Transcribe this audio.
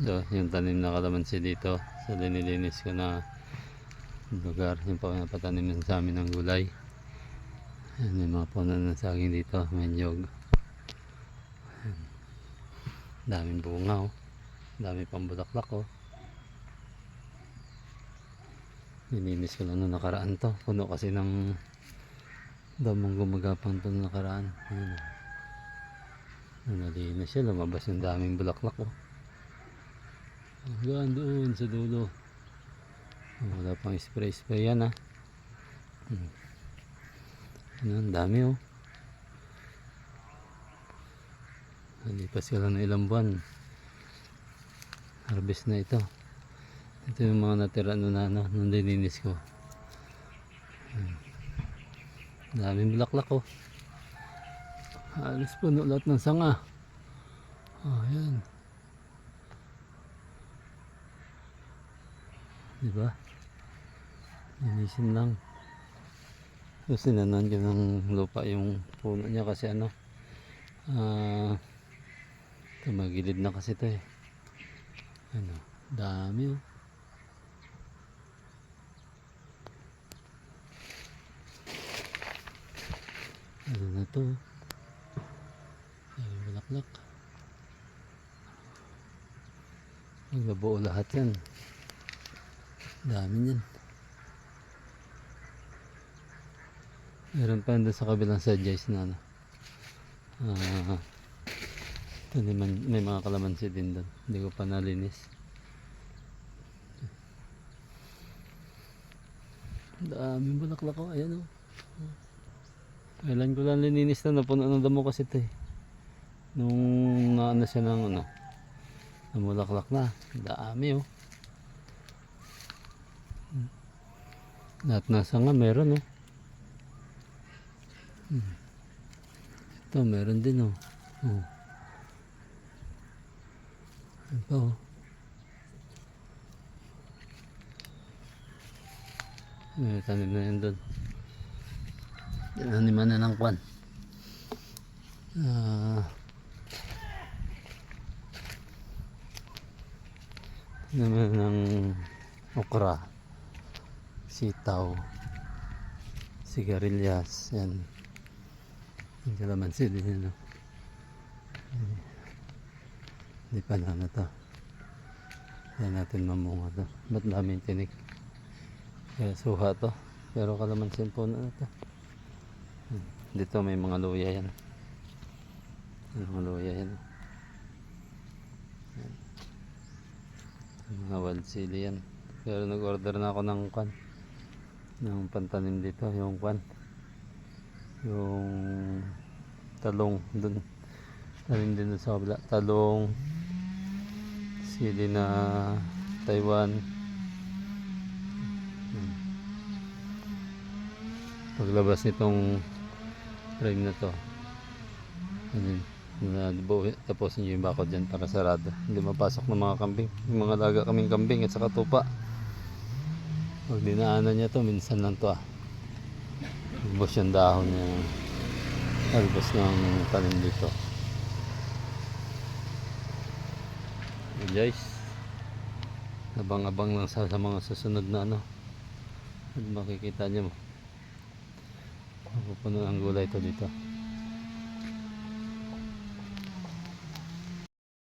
So, yung tanim na kalamansi dito sa linilinis ko na lugar, yung patanim sa amin ng gulay. Ayan, may mga puno ng saging dito, may nyog. Daming bunga, oh. Dami pang bulaklak, oh. Nilinis ko lang nung nakaraan to, puno kasi ng damong gumagapang to nung nakaraan. Ayan, oh. Nung nalinis siya, lumabas yung daming bulaklak, oh. Hanggang doon sa dulo. Wala pang spray yan, ah. Ang dami, oh. Nalipas ka lang ng ilang buwan, harvest na ito. Ito yung mga natira nung nilinis ko. Daming bulaklak, oh. Halos puno lahat ng sanga. Oh, ayan. Diba? Linisin lang. So, sinanan ko ng lupa yung puno niya kasi ano, tumagilid na kasi ito, eh. Ano, dami, oh. Ano na to? Ay, bulaklak. Magbabuo lahat yan. Dami yan. Meron pa doon sa kabilang side, guys, na ano. May mga kalamansi din doon. Hindi ko pa nalinis. Daming bulaklak ko. Ayan, oh. Kailan ko lang lininis na, napuno ng damo kasi ito, eh. Nung naano siya ng ano, namulaklak na. Dami, oh. Lahat nasa nga meron, oh. Ito meron din, oh. Oh. Ito, oh. Tanim na yan doon. Tinaniman na ng kwan. Naman ng okra, sitaw, sigarilyas, yan. Yung kalamansi din yun, no? Hindi pa na to. Yan natin mamunga to. Ba't daming tinik? Kaya suha to. Pero kalamansi po na to. Dito may mga luya yan. May mga luya yan. Yan. Mga wild chili yan. Pero nag-order na ako ng kwan, ng pantanim dito, yung kwan, yung talong dun. Tanim din sa kabila. Talong, sili na Taiwan. Paglabas nitong frame na to, tapos nyo yung bakod dyan para sarado, hindi mapasok ng mga kambing. Yung mga laga kaming kambing at saka tupa, pag dinaanan niya to, minsan lang to, ubos yung dahon niya, albos ng tanim dito. Guys, abang-abang lang sa mga susunod na ano, at makikita nyo mapupuno ang gulay to dito.